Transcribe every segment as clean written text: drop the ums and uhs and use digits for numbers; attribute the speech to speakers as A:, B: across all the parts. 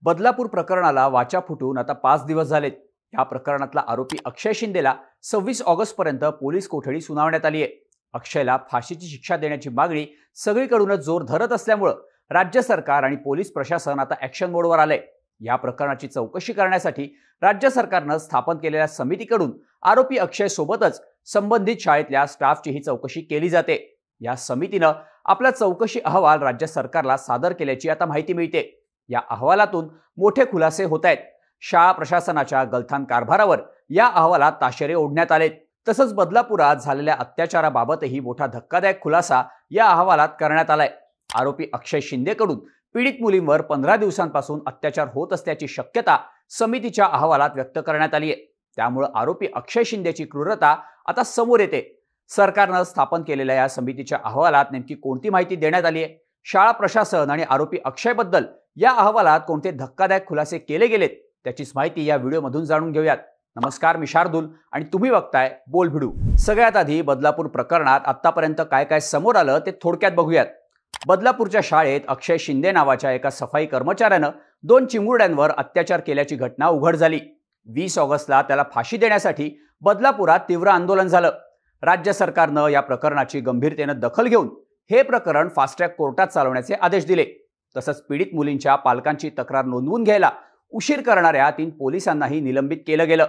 A: बदलापूर प्रकरणाला वाचा फुटून आता 5 दिवस झालेत। या प्रकरणातला आरोपी अक्षय शिंदेला 26 ऑगस्ट पर्यंत पोलीस कोठडी सुनावण्यात आली आहे। अक्षयला फाशीची शिक्षा देण्याची मागणी सगळीकडूनच जोर धरत असल्यामुळे राज्य सरकार आणि पोलीस प्रशासन आता ॲक्शन मोडवर आलंय। या प्रकरणाची चौकशी करण्यासाठी राज्य सरकारनं स्थापन केलेल्या समितीकडून आरोपी अक्षय सोबतच संबंधित शाळेतल्या स्टाफचीही चौकशी केली जाते। या समितीनं आपला चौकशी अहवाल राज्य सरकारला सादर केल्याची आता माहिती मिळते। या अहवालातून मोठे खुलासे होत आहेत। शाळा प्रशासनाच्या गलथान कारभारावर या अहवालात ताशेरे ओढण्यात आलेत। तसंच बदलापुरात झालेल्या अत्याचाराबाबतही मोठा धक्कादायक खुलासा या अहवालात करण्यात आलाय। आरोपी अक्षय शिंदेकडून पीडित मुलींवर 15 दिवसांपासून अत्याचार होत असल्याची शक्यता समितीच्या अहवालात व्यक्त करण्यात आली आहे। त्यामुळे आरोपी अक्षय शिंदेची क्रूरता आता समोर येते। सरकारनं स्थापन केलेल्या या समितीच्या अहवालात नेमकी कोणती माहिती देण्यात आली आहे, शाळा प्रशासन आणि आरोपी अक्षयबद्दल या अहवालात कोणते धक्कादायक खुलासे केले गेलेत, त्याचीच माहिती या व्हिडिओमधून जाणून घेऊयात। नमस्कार, मी शार्दूल आणि तुम्ही बघताय बोल व्हिडिओ। सगळ्यात आधी बदलापूर प्रकरणात आतापर्यंत काय काय समोर आलं ते थोडक्यात बघूयात। बदलापूरच्या शाळेत अक्षय शिंदे नावाच्या एका सफाई कर्मचाऱ्यानं 2 चिमुरड्यांवर अत्याचार केल्याची घटना उघड झाली। 20 ऑगस्टला त्याला फाशी देण्यासाठी बदलापुरात तीव्र आंदोलन झालं। राज्य सरकारनं या प्रकरणाची गंभीरतेनं दखल घेऊन हे प्रकरण फास्ट ट्रॅक कोर्टात चालवण्याचे आदेश दिले। तसंच पीडित मुलींच्या पालकांची तक्रार नोंदवून घ्यायला उशीर करणाऱ्या 3 पोलिसांनाही निलंबित केलं गेलं।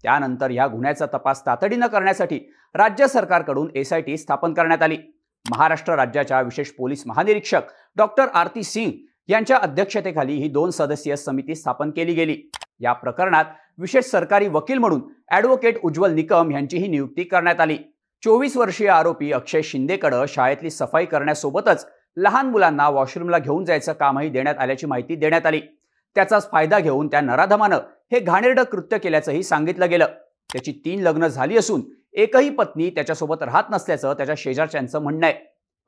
A: त्यानंतर या गुन्ह्याचा तपास तातडीनं करण्यासाठी राज्य सरकारकडून SIT स्थापन करण्यात आली। महाराष्ट्र राज्याच्या विशेष पोलीस महानिरीक्षक डॉक्टर आरती सिंग यांच्या अध्यक्षतेखाली ही 2 सदस्यीय समिती स्थापन केली गेली। या प्रकरणात विशेष सरकारी वकील म्हणून ॲडव्होकेट उज्ज्वल निकम यांचीही नियुक्ती करण्यात आली। 24 वर्षीय आरोपी अक्षय शिंदेकडे शाळेतली सफाई करण्यासोबतच लहान मुलांना वॉशरूमला घेऊन जायचं कामही देण्यात आल्याची माहिती देण्यात आली। त्याचाच फायदा घेऊन त्या नराधमानं हे घाणेरडं कृत्य केल्याचंही सांगितलं गेलं। त्याची 3 लग्न झाली असून एकही पत्नी त्याच्यासोबत राहत नसल्याचं त्याच्या शेजारच्यांचं म्हणणं आहे।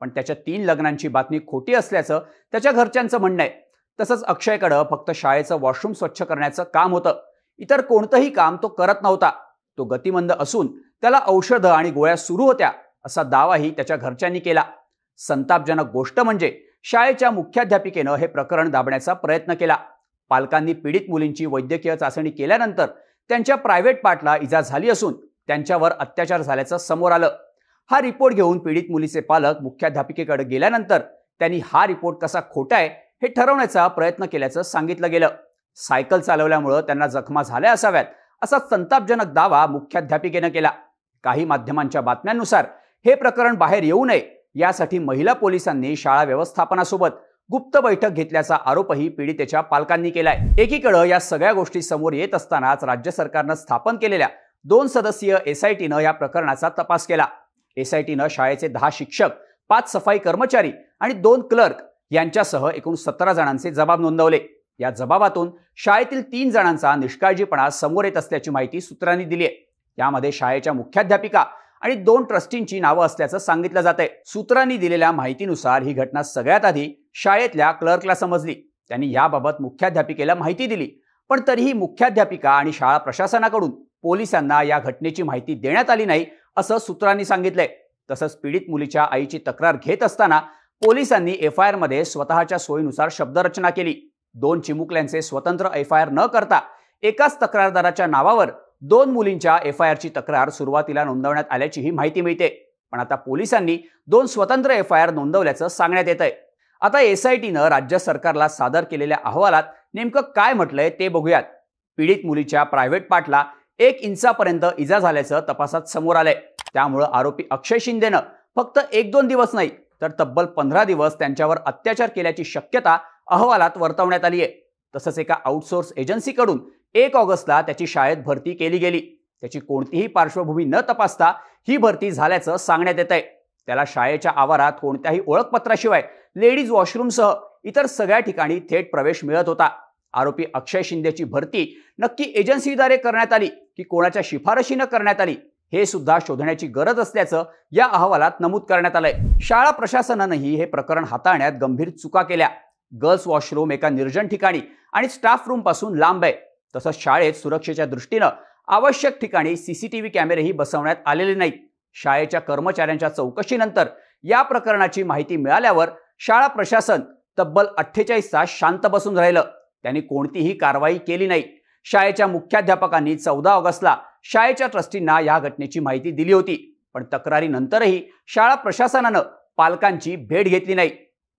A: पण त्याच्या 3 लग्नांची बातमी खोटी असल्याचं त्याच्या घरच्यांचं म्हणणं आहे। तसंच अक्षयकडे फक्त शाळेचं वॉशरूम स्वच्छ करण्याचं काम होतं, इतर कोणतंही काम तो करत नव्हता। तो गतिमंद असून त्याला औषधं आणि गोळ्या सुरू होत्या असा दावाही त्याच्या घरच्यांनी केला। संतापजनक गोष्ट म्हणजे शाळेच्या मुख्याध्यापिकेनं हे प्रकरण दाबण्याचा प्रयत्न केला। पालकांनी पीडित मुलींची वैद्यकीय चाचणी केल्यानंतर त्यांच्या प्रायव्हेट पार्टला इजा झाली असून त्यांच्यावर अत्याचार झाल्याचं समोर आलं। हा रिपोर्ट घेऊन पीडित मुलीचे पालक मुख्याध्यापिकेकडे गेल्यानंतर त्यांनी हा रिपोर्ट कसा खोटा आहे हे ठरवण्याचा प्रयत्न केल्याचं सांगितलं गेलं। सायकल चालवल्यामुळे त्यांना जखमा झाल्या असाव्यात असा संतापजनक दावा मुख्याध्यापिकेनं केला। काही माध्यमांच्या बातम्यांनुसार हे प्रकरण बाहेर येऊ नये यासाठी महिला पोलिसांनी शाळा व्यवस्थापनासोबत गुप्त बैठक घेतल्याचा आरोपही पीडितेच्या पालकांनी केलाय। एकीकडे या सगळ्या गोष्टी समोर येत असतानाच राज्य सरकारनं स्थापन केलेल्या 2 सदस्यीय SITनं या प्रकरणाचा तपास केला। SITनं शाळेचे 10 शिक्षक, 5 सफाई कर्मचारी आणि 2 क्लर्क यांच्यासह एकूण 17 जणांचे जबाब नोंदवले। या जबाबातून शाळेतील 3 जणांचा निष्काळजीपणा समोर येत असल्याची माहिती सूत्रांनी दिली आहे। यामध्ये शाळेच्या मुख्याध्यापिका आणि 2 ट्रस्टींची नावं असल्याचं सांगितलं जातंय। सूत्रांनी दिलेल्या माहितीनुसार ही घटना सगळ्यात आधी शाळेतल्या क्लर्कला समजली। त्यांनी याबाबत मुख्याध्यापिकेला माहिती दिली, पण तरीही मुख्याध्यापिका आणि शाळा प्रशासनाकडून पोलिसांना या घटनेची माहिती देण्यात आली नाही असं सूत्रांनी सांगितलंय। तसंच पीडित मुलीच्या आईची तक्रार घेत असताना पोलिसांनी FIR मध्ये स्वतःच्या सोयीनुसार शब्दरचना केली। 2 चिमुकल्यांचे स्वतंत्र FIR न करता एकाच तक्रारदाराच्या नावावर 2 मुलींच्या FIRची तक्रार सुरुवातीला नोंदवण्यात आल्याचीही माहिती मिळते। पण आता पोलिसांनी 2 स्वतंत्र FIR नोंदवल्याचं सांगण्यात येतंय। आता SITनं राज्य सरकारला सादर केलेल्या अहवालात नेमकं काय म्हटलंय ते बघूयात। पीडित मुलीच्या प्रायव्हेट पार्टला 1 इंचापर्यंत इजा झाल्याचं तपासात समोर आलंय। त्यामुळे आरोपी अक्षय शिंदेनं फक्त 1-2 दिवस नाही तर तब्बल 15 दिवस त्यांच्यावर अत्याचार केल्याची शक्यता अहवालात वर्तवण्यात आली आहे। तसंच एका आउटसोर्स एजन्सीकडून 1 ऑगस्टला त्याची शाळेत भरती केली गेली। त्याची कोणतीही पार्श्वभूमी न तपासता ही भरती झाल्याचं सांगण्यात येतंय। त्याला शाळेच्या आवारात कोणत्याही ओळखपत्राशिवाय लेडीज वॉशरूमसह इतर सगळ्या ठिकाणी थेट प्रवेश मिळत होता। आरोपी अक्षय शिंदेची भरती नक्की एजन्सीद्वारे करण्यात आली की कोणाच्या शिफारशीनं करण्यात आली हे सुद्धा शोधण्याची गरज असल्याचं या अहवालात नमूद करण्यात आलंय। शाळा प्रशासनानंही हे प्रकरण हाताळण्यात गंभीर चुका केल्या। गर्ल्स वॉशरूम एका निर्जन ठिकाणी आणि स्टाफ रूम पासून लांब आहे। तसंच शाळेत सुरक्षेच्या दृष्टीनं आवश्यक ठिकाणी CCTV कॅमेरेही बसवण्यात आलेले नाहीत। शाळेच्या कर्मचाऱ्यांच्या चौकशीनंतर या प्रकरणाची माहिती मिळाल्यावर शाळा प्रशासन तब्बल 48 तास शांत बसून राहिलं। त्यांनी कोणतीही कारवाई केली नाही. शाळेच्या मुख्याध्यापकांनी 14 ऑगस्टला शाळेच्या ट्रस्टींना या घटनेची माहिती दिली होती, पण तक्रारीनंतरही शाळा प्रशासनानं पालकांची भेट घेतली नाही.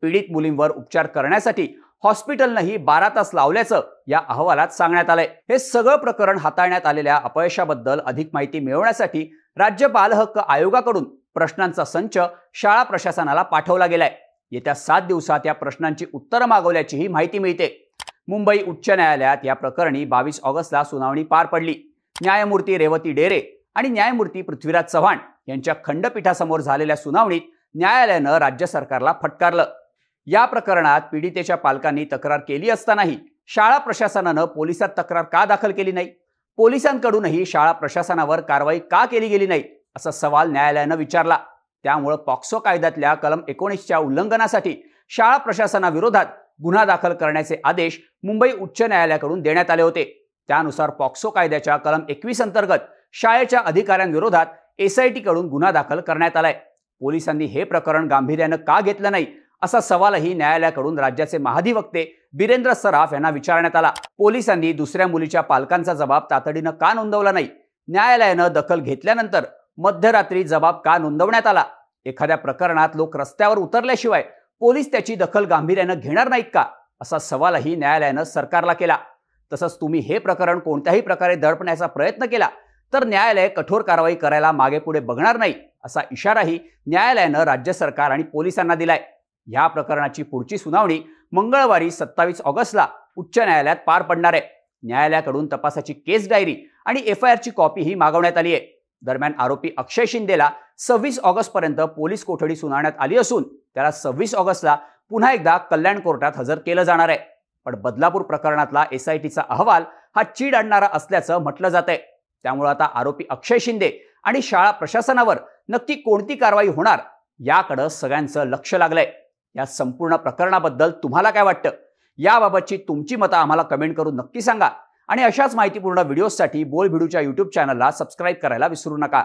A: पीडित मुलींवर उपचार करण्यासाठी हॉस्पिटलनंही 12 तास लावल्याचं या अहवालात सांगण्यात आलंय. हे सगळं प्रकरण हाताळण्यात आलेल्या अपयशाबद्दल अधिक माहिती मिळवण्यासाठी राज्य बाल हक्क आयोगाकडून प्रश्नांचा संच शाळा प्रशासनाला पाठवला गेलाय. येत्या 7 दिवसात या प्रश्नांची उत्तरं मागवल्याचीही माहिती मिळते. मुंबई उच्च न्यायालयात या प्रकरणी 22 ऑगस्टला सुनावणी पार पडली. न्यायमूर्ती रेवती डेरे आणि न्यायमूर्ती पृथ्वीराज चव्हाण यांच्या खंडपीठासमोर झालेल्या सुनावणीत न्यायालयानं राज्य सरकारला फटकारलं. या प्रकरणात पीडितेच्या पालकांनी तक्रार केली असतानाही शाळा प्रशासनानं पोलिसात तक्रार का दाखल केली नाही? पोलिसांकडूनही शाळा प्रशासनावर कारवाई का केली गेली नाही, असा सवाल न्यायालयानं विचारला. त्यामुळे पॉक्सो कायद्यातल्या कलम 19च्या उल्लंघनासाठी शाळा प्रशासनाविरोधात गुन्हा दाखल करण्याचे आदेश मुंबई उच्च न्यायालयाकडून देण्यात आले होते. त्यानुसार पॉक्सो कायद्याच्या कलम 21 अंतर्गत शाळेच्या अधिकाऱ्यांविरोधात SIT कडून गुन्हा दाखल करण्यात आलाय. पोलिसांनी हे प्रकरण गांभीर्यानं का घेतलं नाही, असा सवालही न्यायालयाकडून राज्याचे महाधिवक्ते बिरेंद्र सराफ यांना विचारण्यात आला. पोलिसांनी दुसऱ्या मुलीच्या पालकांचा जबाब तातडीनं का नोंदवला नाही? न्यायालयानं दखल घेतल्यानंतर मध्यरात्री जबाब का नोंदवण्यात आला? एखाद्या प्रकरणात लोक रस्त्यावर उतरल्याशिवाय पोलीस त्याची दखल गांभीर्यानं घेणार नाहीत का, असा सवालही न्यायालयानं सरकारला केला. तसंच तुम्ही हे प्रकरण कोणत्याही प्रकारे दडपण्याचा प्रयत्न केला तर न्यायालय कठोर कारवाई करायला मागेपुढे बघणार नाही, असा इशाराही न्यायालयानं राज्य सरकार आणि पोलिसांना दिलाय. या प्रकरणाची पुढची सुनावणी मंगळवारी 27 ऑगस्टला उच्च न्यायालयात पार पडणार आहे. न्यायालयाकडून तपासाची केस डायरी आणि FIRची कॉपीही मागवण्यात आली आहे. दरम्यान आरोपी अक्षय शिंदेला 26 ऑगस्टपर्यंत पोलीस कोठडी सुनावण्यात आली असून त्याला 26 ऑगस्टला पुन्हा एकदा कल्याण कोर्टात हजर केलं जाणार आहे. पण बदलापूर प्रकरणातला SITचा अहवाल हा चीड आणणारा असल्याचं म्हटलं जात आहे. त्यामुळे आता आरोपी अक्षय शिंदे आणि शाळा प्रशासनावर नक्की कोणती कारवाई होणार याकडे सगळ्यांचं लक्ष लागलंय. या संपूर्ण प्रकरणाबद्दल तुम्हाला काय वाटतं? याबाबतची तुमची मतं आम्हाला कमेंट करून नक्की सांगा आणि अशाच माहितीपूर्ण व्हिडिओसाठी बोल भिडूच्या YouTube चॅनलला सबस्क्राईब करायला विसरू नका.